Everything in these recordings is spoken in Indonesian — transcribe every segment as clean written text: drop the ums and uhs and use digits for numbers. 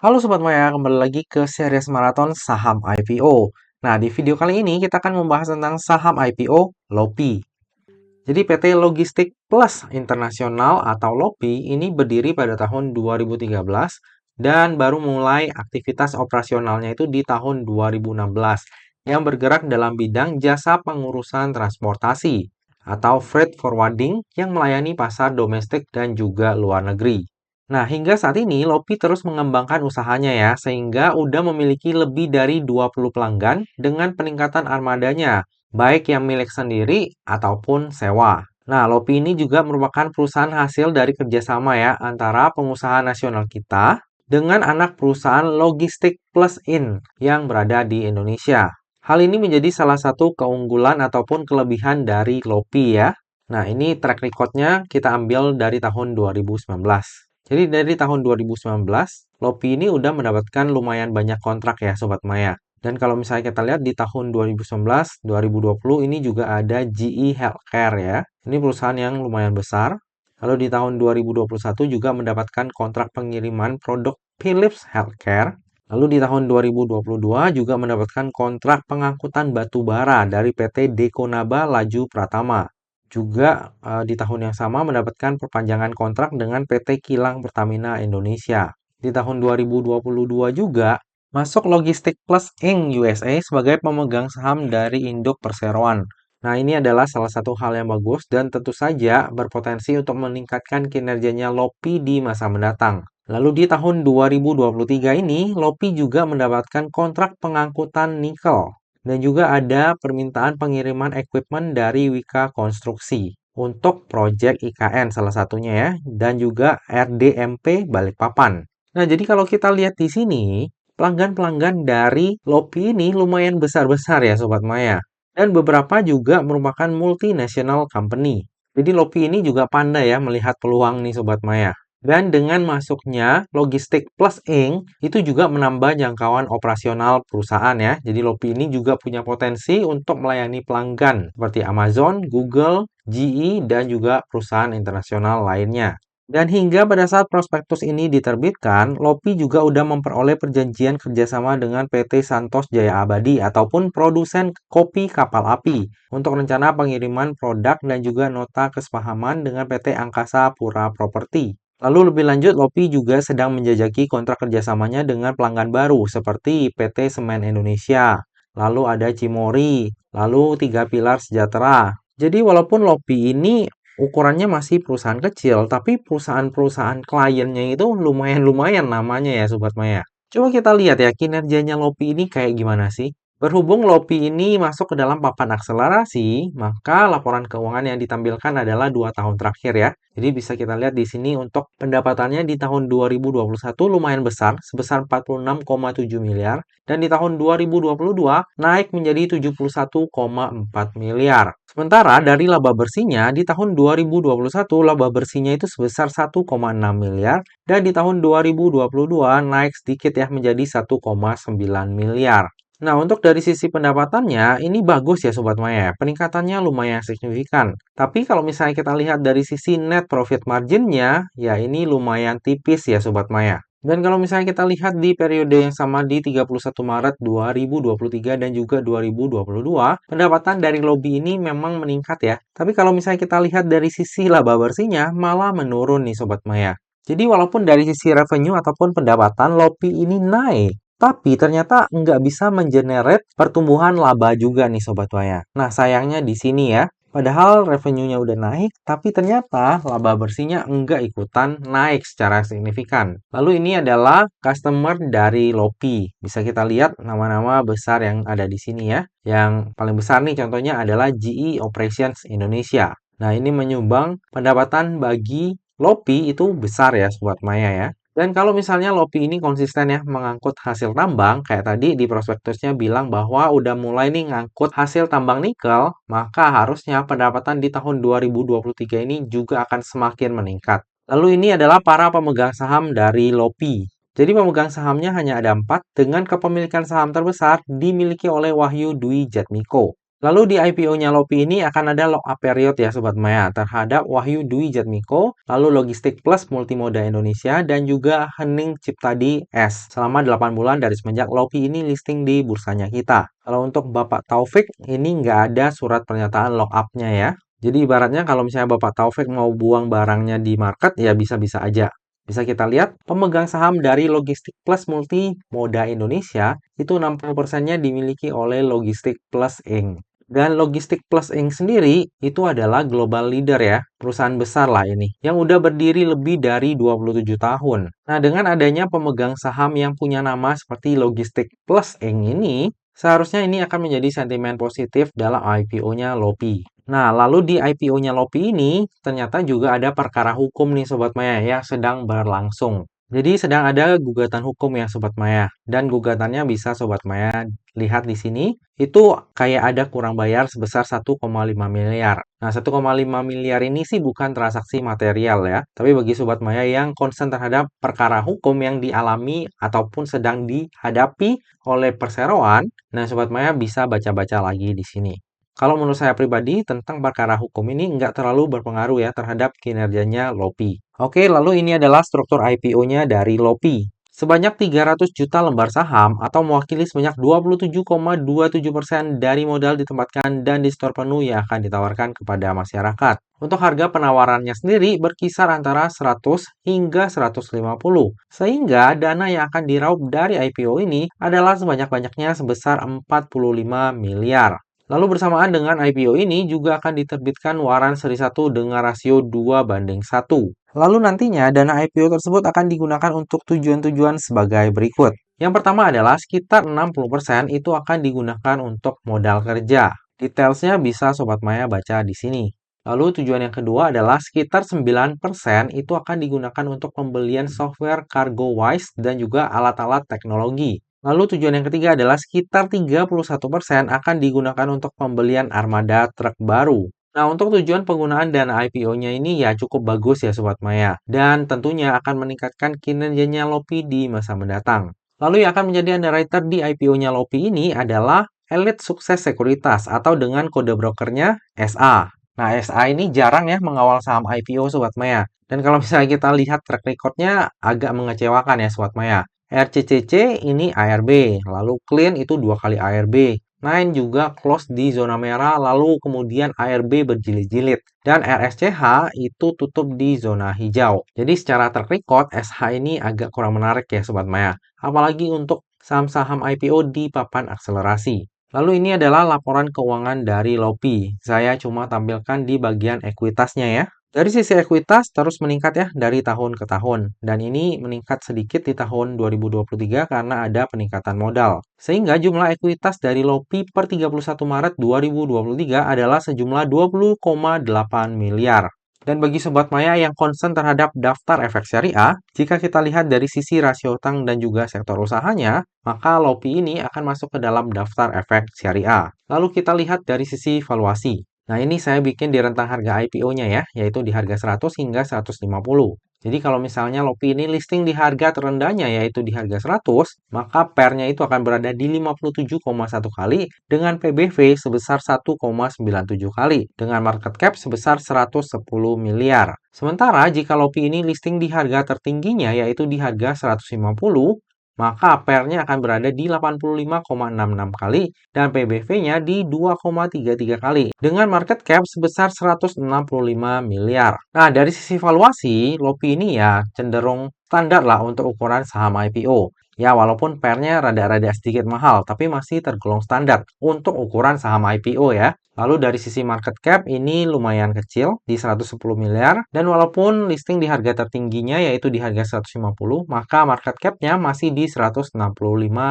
Halo Sobat Maya, kembali lagi ke series maraton saham IPO. Nah, di video kali ini kita akan membahas tentang saham IPO LOPI. Jadi PT Logistik Plus Internasional atau LOPI ini berdiri pada tahun 2013 dan baru mulai aktivitas operasionalnya itu di tahun 2016 yang bergerak dalam bidang jasa pengurusan transportasi atau freight forwarding yang melayani pasar domestik dan juga luar negeri. Nah, hingga saat ini Lopi terus mengembangkan usahanya ya, sehingga udah memiliki lebih dari 20 pelanggan dengan peningkatan armadanya, baik yang milik sendiri ataupun sewa. Nah, Lopi ini juga merupakan perusahaan hasil dari kerjasama ya antara pengusaha nasional kita dengan anak perusahaan Logistik Plus In yang berada di Indonesia. Hal ini menjadi salah satu keunggulan ataupun kelebihan dari Lopi ya. Nah, ini track recordnya kita ambil dari tahun 2019. Jadi dari tahun 2019, Lopi ini udah mendapatkan lumayan banyak kontrak ya Sobat Maya. Dan kalau misalnya kita lihat di tahun 2019, 2020 ini juga ada GE Healthcare ya. Ini perusahaan yang lumayan besar. Lalu di tahun 2021 juga mendapatkan kontrak pengiriman produk Philips Healthcare. Lalu di tahun 2022 juga mendapatkan kontrak pengangkutan batu bara dari PT Dekonaba Laju Pratama. Juga di tahun yang sama mendapatkan perpanjangan kontrak dengan PT Kilang Pertamina Indonesia. Di tahun 2022 juga masuk Logistik Plus Inc. USA sebagai pemegang saham dari induk perseroan. Nah, ini adalah salah satu hal yang bagus dan tentu saja berpotensi untuk meningkatkan kinerjanya Lopi di masa mendatang. Lalu di tahun 2023 ini, Lopi juga mendapatkan kontrak pengangkutan nikel. Dan juga ada permintaan pengiriman equipment dari Wika Konstruksi untuk proyek IKN salah satunya ya, dan juga RDMP Balikpapan. Nah, jadi kalau kita lihat di sini, pelanggan-pelanggan dari Lopi ini lumayan besar-besar ya Sobat Maya. Dan beberapa juga merupakan multinational company. Jadi Lopi ini juga pandai ya melihat peluang nih Sobat Maya. Dan dengan masuknya Logistik Plus Inc. itu juga menambah jangkauan operasional perusahaan ya. Jadi Lopi ini juga punya potensi untuk melayani pelanggan seperti Amazon, Google, GE, dan juga perusahaan internasional lainnya. Dan hingga pada saat prospektus ini diterbitkan, Lopi juga udah memperoleh perjanjian kerjasama dengan PT Santos Jaya Abadi ataupun produsen kopi kapal api untuk rencana pengiriman produk dan juga nota kesepahaman dengan PT Angkasa Pura Property. Lalu lebih lanjut, Lopi juga sedang menjajaki kontrak kerjasamanya dengan pelanggan baru seperti PT Semen Indonesia, lalu ada Cimori, lalu Tiga Pilar Sejahtera. Jadi walaupun Lopi ini ukurannya masih perusahaan kecil, tapi perusahaan-perusahaan kliennya itu lumayan-lumayan namanya ya Sobat Maya. Coba kita lihat ya kinerjanya Lopi ini kayak gimana sih? Berhubung Lopi ini masuk ke dalam papan akselerasi, maka laporan keuangan yang ditampilkan adalah 2 tahun terakhir ya. Jadi bisa kita lihat di sini untuk pendapatannya di tahun 2021 lumayan besar, sebesar 46,7 miliar. Dan di tahun 2022 naik menjadi 71,4 miliar. Sementara dari laba bersihnya di tahun 2021 laba bersihnya itu sebesar 1,6 miliar. Dan di tahun 2022 naik sedikit ya menjadi 1,9 miliar. Nah, untuk dari sisi pendapatannya, ini bagus ya Sobat Maya. Peningkatannya lumayan signifikan. Tapi kalau misalnya kita lihat dari sisi net profit marginnya, ya ini lumayan tipis ya Sobat Maya. Dan kalau misalnya kita lihat di periode yang sama di 31 Maret 2023 dan juga 2022, pendapatan dari lobby ini memang meningkat ya. Tapi kalau misalnya kita lihat dari sisi laba bersihnya, malah menurun nih Sobat Maya. Jadi walaupun dari sisi revenue ataupun pendapatan, lobby ini naik. Tapi ternyata nggak bisa mengenerate pertumbuhan laba juga nih Sobat Maya. Nah sayangnya di sini ya, padahal revenue-nya udah naik, tapi ternyata laba bersihnya nggak ikutan naik secara signifikan. Lalu ini adalah customer dari Lopi. Bisa kita lihat nama-nama besar yang ada di sini ya. Yang paling besar nih contohnya adalah GE Operations Indonesia. Nah ini menyumbang pendapatan bagi Lopi itu besar ya Sobat Maya ya. Dan kalau misalnya Lopi ini konsisten ya mengangkut hasil tambang, kayak tadi di prospektusnya bilang bahwa udah mulai nih ngangkut hasil tambang nikel, maka harusnya pendapatan di tahun 2023 ini juga akan semakin meningkat. Lalu ini adalah para pemegang saham dari Lopi. Jadi pemegang sahamnya hanya ada 4 dengan kepemilikan saham terbesar dimiliki oleh Wahyu Dwi Jatmiko. Lalu di IPO-nya Lopi ini akan ada lock-up period ya Sobat Maya terhadap Wahyu Dwi Jatmiko, lalu Logistik Plus Multimoda Indonesia, dan juga Hening Ciptadi S selama 8 bulan dari semenjak Lopi ini listing di bursanya kita. Kalau untuk Bapak Taufik, ini nggak ada surat pernyataan lock-up-nya ya. Jadi ibaratnya kalau misalnya Bapak Taufik mau buang barangnya di market, ya bisa-bisa aja. Bisa kita lihat, pemegang saham dari Logistik Plus Multimoda Indonesia itu 60%-nya dimiliki oleh Logistik Plus Inc. Dan Logistik Plus Inc. sendiri itu adalah global leader ya, perusahaan besar lah ini, yang udah berdiri lebih dari 27 tahun. Nah, dengan adanya pemegang saham yang punya nama seperti Logistik Plus Inc. ini, seharusnya ini akan menjadi sentimen positif dalam IPO-nya Lopi. Nah, lalu di IPO-nya Lopi ini, ternyata juga ada perkara hukum nih Sobat Maya yang sedang berlangsung. Jadi sedang ada gugatan hukum ya Sobat Maya. Dan gugatannya bisa Sobat Maya lihat di sini. Itu kayak ada kurang bayar sebesar 1,5 miliar. Nah, 1,5 miliar ini sih bukan transaksi material ya. Tapi bagi Sobat Maya yang concern terhadap perkara hukum yang dialami ataupun sedang dihadapi oleh perseroan, nah Sobat Maya bisa baca-baca lagi di sini. Kalau menurut saya pribadi, tentang perkara hukum ini nggak terlalu berpengaruh ya terhadap kinerjanya Lopi. Oke, lalu ini adalah struktur IPO-nya dari Lopi. Sebanyak 300 juta lembar saham atau mewakili sebanyak 27,27% dari modal ditempatkan dan di-store penuh yang akan ditawarkan kepada masyarakat. Untuk harga penawarannya sendiri berkisar antara 100 hingga 150. Sehingga dana yang akan diraup dari IPO ini adalah sebanyak-banyaknya sebesar 45 miliar. Lalu bersamaan dengan IPO ini juga akan diterbitkan waran seri 1 dengan rasio 2:1. Lalu nantinya dana IPO tersebut akan digunakan untuk tujuan-tujuan sebagai berikut. Yang pertama adalah sekitar 60% itu akan digunakan untuk modal kerja. Detailsnya bisa Sobat Maya baca di sini. Lalu tujuan yang kedua adalah sekitar 9% itu akan digunakan untuk pembelian software CargoWise dan juga alat-alat teknologi. Lalu tujuan yang ketiga adalah sekitar 31% akan digunakan untuk pembelian armada truk baru. Nah, untuk tujuan penggunaan dana IPO-nya ini ya cukup bagus ya Sobat Maya. Dan tentunya akan meningkatkan kinerjanya Lopi di masa mendatang. Lalu yang akan menjadi underwriter di IPO-nya Lopi ini adalah Elite Sukses Sekuritas atau dengan kode brokernya SA. Nah, SA ini jarang ya mengawal saham IPO Sobat Maya. Dan kalau misalnya kita lihat track record-nya agak mengecewakan ya Sobat Maya. RCCC ini ARB, lalu clean itu 2 kali ARB. Nine juga close di zona merah, lalu kemudian ARB berjilid-jilid. Dan RSCH itu tutup di zona hijau. Jadi secara track record, SH ini agak kurang menarik ya Sobat Maya. Apalagi untuk saham-saham IPO di papan akselerasi. Lalu ini adalah laporan keuangan dari Lopi. Saya cuma tampilkan di bagian ekuitasnya ya. Dari sisi ekuitas terus meningkat ya dari tahun ke tahun. Dan ini meningkat sedikit di tahun 2023 karena ada peningkatan modal. Sehingga jumlah ekuitas dari Lopi per 31 Maret 2023 adalah sejumlah 20,8 miliar. Dan bagi Sobat Maya yang concern terhadap daftar efek syariah, jika kita lihat dari sisi rasio utang dan juga sektor usahanya, maka Lopi ini akan masuk ke dalam daftar efek syariah. Lalu kita lihat dari sisi valuasi. Nah, ini saya bikin di rentang harga IPO-nya ya, yaitu di harga 100 hingga 150. Jadi kalau misalnya Lopi ini listing di harga terendahnya yaitu di harga 100, maka PER-nya itu akan berada di 57,1 kali dengan PBV sebesar 1,97 kali dengan market cap sebesar 110 miliar. Sementara jika Lopi ini listing di harga tertingginya yaitu di harga 150, maka PER-nya akan berada di 85,66 kali dan PBV-nya di 2,33 kali dengan market cap sebesar 165 miliar. Nah, dari sisi valuasi, Lopi ini ya cenderung standar lah untuk ukuran saham IPO. Ya, walaupun PER-nya rada-rada sedikit mahal, tapi masih tergolong standar untuk ukuran saham IPO ya. Lalu dari sisi market cap ini lumayan kecil di 110 miliar dan walaupun listing di harga tertingginya yaitu di harga 150, maka market cap-nya masih di 165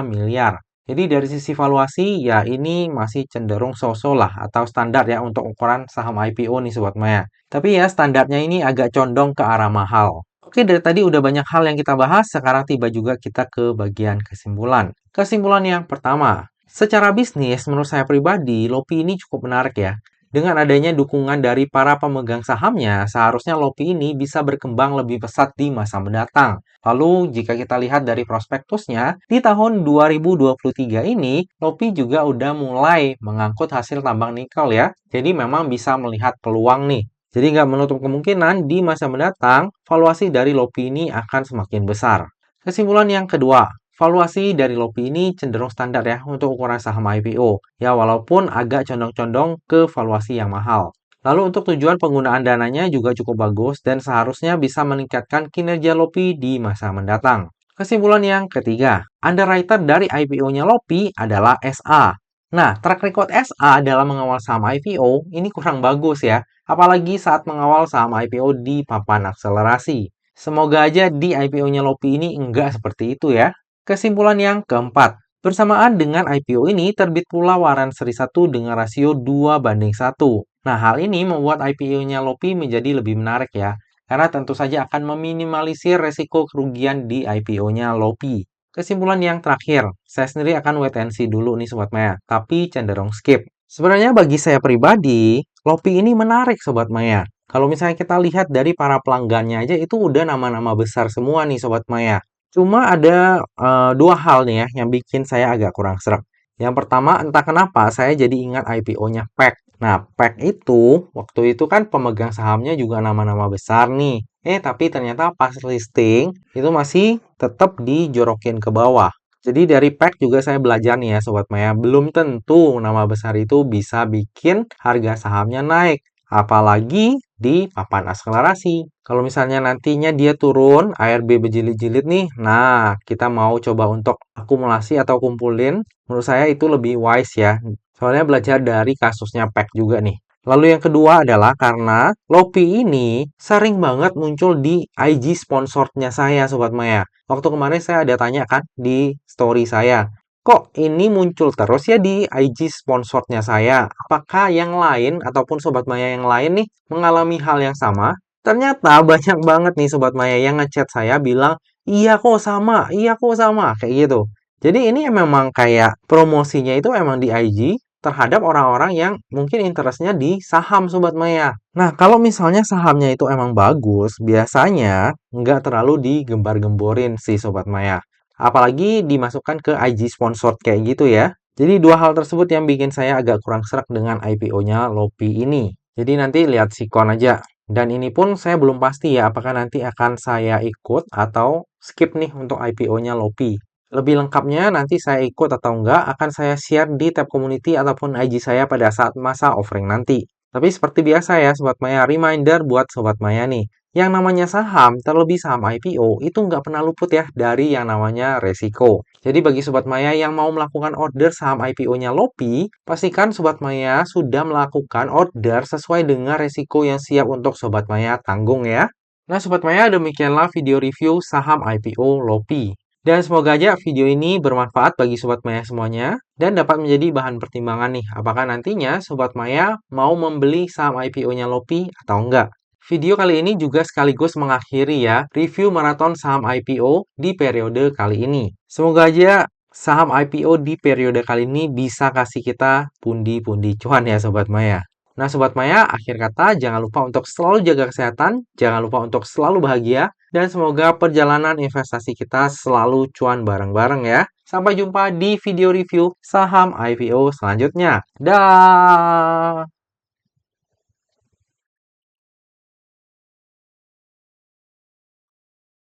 miliar. Jadi dari sisi valuasi ya ini masih cenderung so-so lah atau standar ya untuk ukuran saham IPO nih Sobat Maya. Tapi ya standarnya ini agak condong ke arah mahal. Oke, dari tadi udah banyak hal yang kita bahas, sekarang tiba juga kita ke bagian kesimpulan. Kesimpulan yang pertama, secara bisnis, menurut saya pribadi, Lopi ini cukup menarik ya. Dengan adanya dukungan dari para pemegang sahamnya, seharusnya Lopi ini bisa berkembang lebih pesat di masa mendatang. Lalu, jika kita lihat dari prospektusnya, di tahun 2023 ini, Lopi juga udah mulai mengangkut hasil tambang nikel ya. Jadi memang bisa melihat peluang nih. Jadi nggak menutup kemungkinan di masa mendatang, valuasi dari Lopi ini akan semakin besar. Kesimpulan yang kedua, valuasi dari Lopi ini cenderung standar ya untuk ukuran saham IPO. Ya, walaupun agak condong-condong ke valuasi yang mahal. Lalu untuk tujuan penggunaan dananya juga cukup bagus dan seharusnya bisa meningkatkan kinerja Lopi di masa mendatang. Kesimpulan yang ketiga, underwriter dari IPO-nya Lopi adalah SA. Nah, track record SA dalam mengawal saham IPO ini kurang bagus ya, apalagi saat mengawal saham IPO di papan akselerasi. Semoga aja di IPO-nya Lopi ini enggak seperti itu ya. Kesimpulan yang keempat, bersamaan dengan IPO ini terbit pula waran seri 1 dengan rasio 2:1. Nah, hal ini membuat IPO-nya Lopi menjadi lebih menarik ya, karena tentu saja akan meminimalisir resiko kerugian di IPO-nya Lopi. Kesimpulan yang terakhir, saya sendiri akan wait and see dulu nih Sobat Maya, tapi cenderung skip. Sebenarnya bagi saya pribadi, Lopi ini menarik Sobat Maya. Kalau misalnya kita lihat dari para pelanggannya aja itu udah nama-nama besar semua nih Sobat Maya. Cuma ada dua hal nih ya yang bikin saya agak kurang sreg. Yang pertama, entah kenapa saya jadi ingat IPO-nya PEC. Nah, PEC itu waktu itu kan pemegang sahamnya juga nama-nama besar nih. Tapi ternyata pas listing itu masih tetap dijorokin ke bawah. Jadi dari PEC juga saya belajar nih ya Sobat Maya, belum tentu nama besar itu bisa bikin harga sahamnya naik. Apalagi di papan akselerasi. Kalau misalnya nantinya dia turun, ARB berjilid-jilid nih, nah kita mau coba untuk akumulasi atau kumpulin, menurut saya itu lebih wise ya. Soalnya belajar dari kasusnya PEC juga nih. Lalu yang kedua adalah karena Lopi ini sering banget muncul di IG sponsornya saya, Sobat Maya. Waktu kemarin saya ada tanya kan di story saya, kok ini muncul terus ya di IG sponsornya saya? Apakah yang lain ataupun Sobat Maya yang lain nih mengalami hal yang sama? Ternyata banyak banget nih Sobat Maya yang ngechat saya bilang, iya kok sama, kayak gitu. Jadi ini memang kayak promosinya itu emang di IG terhadap orang-orang yang mungkin interestnya di saham Sobat Maya. Nah, kalau misalnya sahamnya itu emang bagus, biasanya nggak terlalu digembar-gemborin sih Sobat Maya. Apalagi dimasukkan ke IG sponsored kayak gitu ya. Jadi dua hal tersebut yang bikin saya agak kurang serak dengan IPO-nya Lopi ini. Jadi nanti lihat sikon aja. Dan ini pun saya belum pasti ya apakah nanti akan saya ikut atau skip nih untuk IPO-nya Lopi. Lebih lengkapnya nanti saya ikut atau enggak akan saya share di tab community ataupun IG saya pada saat masa offering nanti. Tapi seperti biasa ya Sobat Maya, reminder buat Sobat Maya nih. Yang namanya saham, terlebih saham IPO, itu nggak pernah luput ya dari yang namanya resiko. Jadi bagi Sobat Maya yang mau melakukan order saham IPO-nya Lopi, pastikan Sobat Maya sudah melakukan order sesuai dengan resiko yang siap untuk Sobat Maya tanggung ya. Nah Sobat Maya, demikianlah video review saham IPO Lopi. Dan semoga aja video ini bermanfaat bagi Sobat Maya semuanya dan dapat menjadi bahan pertimbangan nih apakah nantinya Sobat Maya mau membeli saham IPO-nya Lopi atau enggak. Video kali ini juga sekaligus mengakhiri ya review maraton saham IPO di periode kali ini. Semoga aja saham IPO di periode kali ini bisa kasih kita pundi-pundi cuan ya Sobat Maya. Nah Sobat Maya, akhir kata jangan lupa untuk selalu jaga kesehatan, jangan lupa untuk selalu bahagia, dan semoga perjalanan investasi kita selalu cuan bareng-bareng ya. Sampai jumpa di video review saham IPO selanjutnya. Dah.